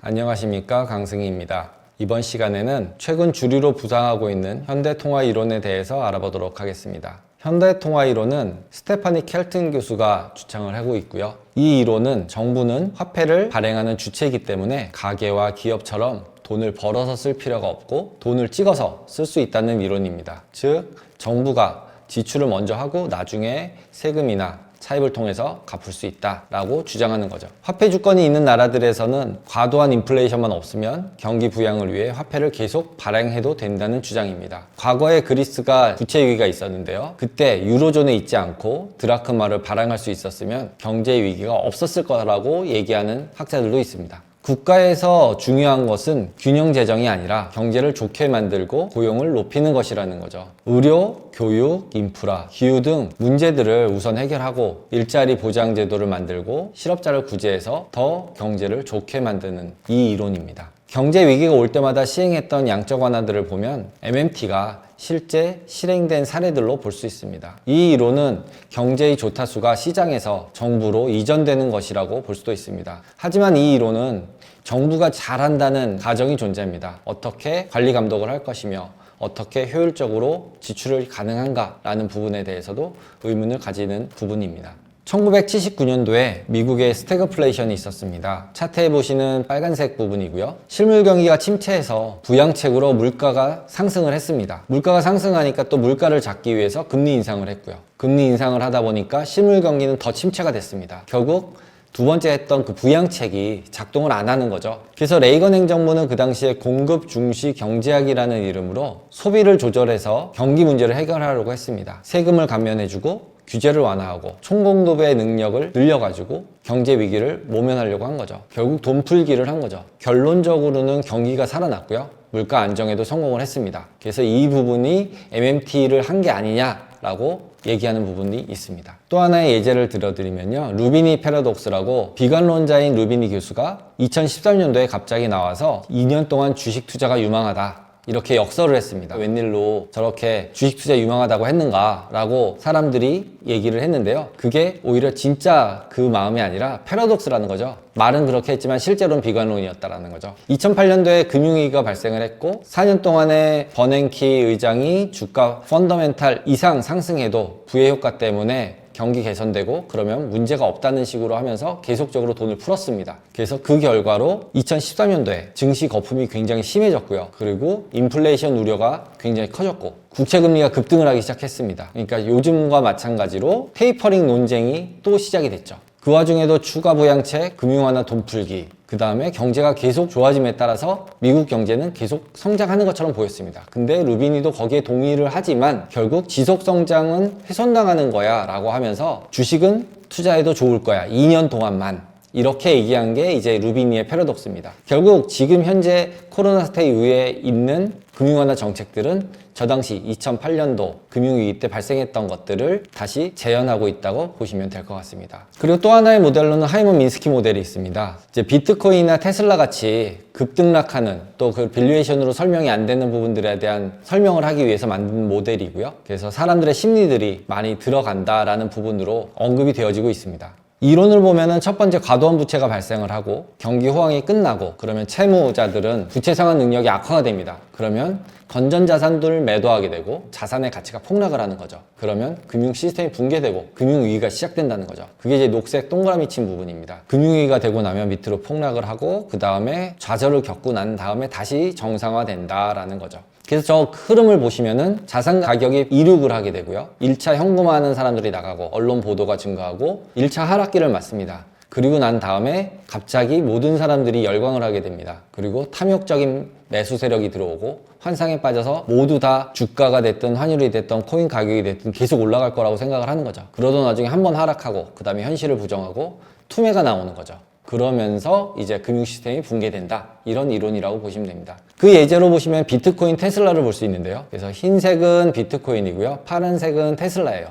안녕하십니까, 강승희입니다. 이번 시간에는 최근 주류로 부상하고 있는 현대통화 이론에 대해서 알아보도록 하겠습니다. 현대통화 이론은 스테파니 켈튼 교수가 주창을 하고 있고요. 이 이론은 정부는 화폐를 발행하는 주체이기 때문에 가게와 기업처럼 돈을 벌어서 쓸 필요가 없고 돈을 찍어서 쓸 수 있다는 이론입니다. 즉, 정부가 지출을 먼저 하고 나중에 세금이나 차입을 통해서 갚을 수 있다라고 주장하는 거죠. 화폐 주권이 있는 나라들에서는 과도한 인플레이션만 없으면 경기 부양을 위해 화폐를 계속 발행해도 된다는 주장입니다. 과거에 그리스가 부채 위기가 있었는데요. 그때 유로존에 있지 않고 드라크마를 발행할 수 있었으면 경제 위기가 없었을 거라고 얘기하는 학자들도 있습니다. 국가에서 중요한 것은 균형 재정이 아니라 경제를 좋게 만들고 고용을 높이는 것이라는 거죠. 의료, 교육, 인프라, 기후 등 문제들을 우선 해결하고 일자리 보장 제도를 만들고 실업자를 구제해서 더 경제를 좋게 만드는 이 이론입니다. 경제 위기가 올 때마다 시행했던 양적 완화들을 보면 MMT가 실제 실행된 사례들로 볼 수 있습니다. 이 이론은 경제의 조타수가 시장에서 정부로 이전되는 것이라고 볼 수도 있습니다. 하지만 이 이론은 정부가 잘한다는 가정이 존재합니다. 어떻게 관리 감독을 할 것이며 어떻게 효율적으로 지출을 가능한가라는 부분에 대해서도 의문을 가지는 부분입니다. 1979년도에 미국의 스태그플레이션이 있었습니다. 차트에 보시는 빨간색 부분이고요. 실물 경기가 침체해서 부양책으로 물가가 상승을 했습니다. 물가가 상승하니까 또 물가를 잡기 위해서 금리 인상을 했고요. 금리 인상을 하다 보니까 실물 경기는 더 침체가 됐습니다. 결국 두 번째 했던 그 부양책이 작동을 안 하는 거죠. 그래서 레이건 행정부는 그 당시에 공급 중시 경제학이라는 이름으로 소비를 조절해서 경기 문제를 해결하려고 했습니다. 세금을 감면해주고 규제를 완화하고 총공급의 능력을 늘려가지고 경제 위기를 모면하려고 한 거죠. 결국 돈 풀기를 한 거죠. 결론적으로는 경기가 살아났고요. 물가 안정에도 성공을 했습니다. 그래서 이 부분이 MMT를 한 게 아니냐라고 얘기하는 부분이 있습니다. 또 하나의 예제를 들어드리면요. 루비니 패러독스라고 비관론자인 루비니 교수가 2013년도에 갑자기 나와서 2년 동안 주식 투자가 유망하다. 이렇게 역설을 했습니다. 웬일로 저렇게 주식 투자 유망하다고 했는가 라고 사람들이 얘기를 했는데요. 그게 오히려 진짜 그 마음이 아니라 패러독스라는 거죠. 말은 그렇게 했지만 실제로는 비관론이었다라는 거죠. 2008년도에 금융위기가 발생을 했고 4년 동안에 버냉키 의장이 주가 펀더멘탈 이상 상승해도 부의 효과 때문에 경기 개선되고 그러면 문제가 없다는 식으로 하면서 계속적으로 돈을 풀었습니다. 그래서 그 결과로 2013년도에 증시 거품이 굉장히 심해졌고요. 그리고 인플레이션 우려가 굉장히 커졌고 국채금리가 급등을 하기 시작했습니다. 그러니까 요즘과 마찬가지로 테이퍼링 논쟁이 또 시작이 됐죠. 그 와중에도 추가 부양책, 금융완화 돈 풀기, 그 다음에 경제가 계속 좋아짐에 따라서 미국 경제는 계속 성장하는 것처럼 보였습니다. 근데 루비니도 거기에 동의를 하지만 결국 지속 성장은 훼손당하는 거야 라고 하면서 주식은 투자해도 좋을 거야 2년 동안만 이렇게 얘기한 게 이제 루비니의 패러독스입니다. 결국 지금 현재 코로나 사태 이후에 있는 금융완화 정책들은 저 당시 2008년도 금융위기 때 발생했던 것들을 다시 재현하고 있다고 보시면 될 것 같습니다. 그리고 또 하나의 모델로는 하이먼 민스키 모델이 있습니다. 이제 비트코인이나 테슬라 같이 급등락하는 또 그 밸류에이션으로 설명이 안 되는 부분들에 대한 설명을 하기 위해서 만든 모델이고요. 그래서 사람들의 심리들이 많이 들어간다라는 부분으로 언급이 되어지고 있습니다. 이론을 보면은 첫 번째 과도한 부채가 발생을 하고 경기 호황이 끝나고 그러면 채무자들은 부채 상환 능력이 악화가 됩니다. 그러면 건전자산들을 매도하게 되고 자산의 가치가 폭락을 하는 거죠. 그러면 금융 시스템이 붕괴되고 금융위기가 시작된다는 거죠. 그게 이제 녹색 동그라미 친 부분입니다. 금융위기가 되고 나면 밑으로 폭락을 하고 그 다음에 좌절을 겪고 난 다음에 다시 정상화된다라는 거죠. 그래서 저 흐름을 보시면은 자산 가격이 이륙을 하게 되고요. 1차 현금화하는 사람들이 나가고 언론 보도가 증가하고 1차 하락기를 맞습니다. 그리고 난 다음에 갑자기 모든 사람들이 열광을 하게 됩니다. 그리고 탐욕적인 매수 세력이 들어오고 환상에 빠져서 모두 다 주가가 됐든 환율이 됐든 코인 가격이 됐든 계속 올라갈 거라고 생각을 하는 거죠. 그러던 나중에 한번 하락하고 그 다음에 현실을 부정하고 투매가 나오는 거죠. 그러면서 이제 금융 시스템이 붕괴된다. 이런 이론이라고 보시면 됩니다. 그 예제로 보시면 비트코인, 테슬라를 볼 수 있는데요. 그래서 흰색은 비트코인이고요. 파란색은 테슬라예요.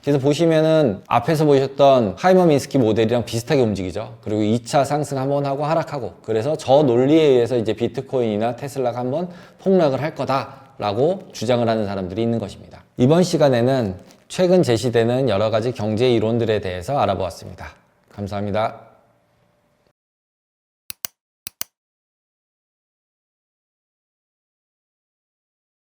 그래서 보시면은 앞에서 보셨던 하이먼 민스키 모델이랑 비슷하게 움직이죠. 그리고 2차 상승 한번 하고 하락하고 그래서 저 논리에 의해서 이제 비트코인이나 테슬라가 한번 폭락을 할 거다라고 주장을 하는 사람들이 있는 것입니다. 이번 시간에는 최근 제시되는 여러 가지 경제 이론들에 대해서 알아보았습니다. 감사합니다.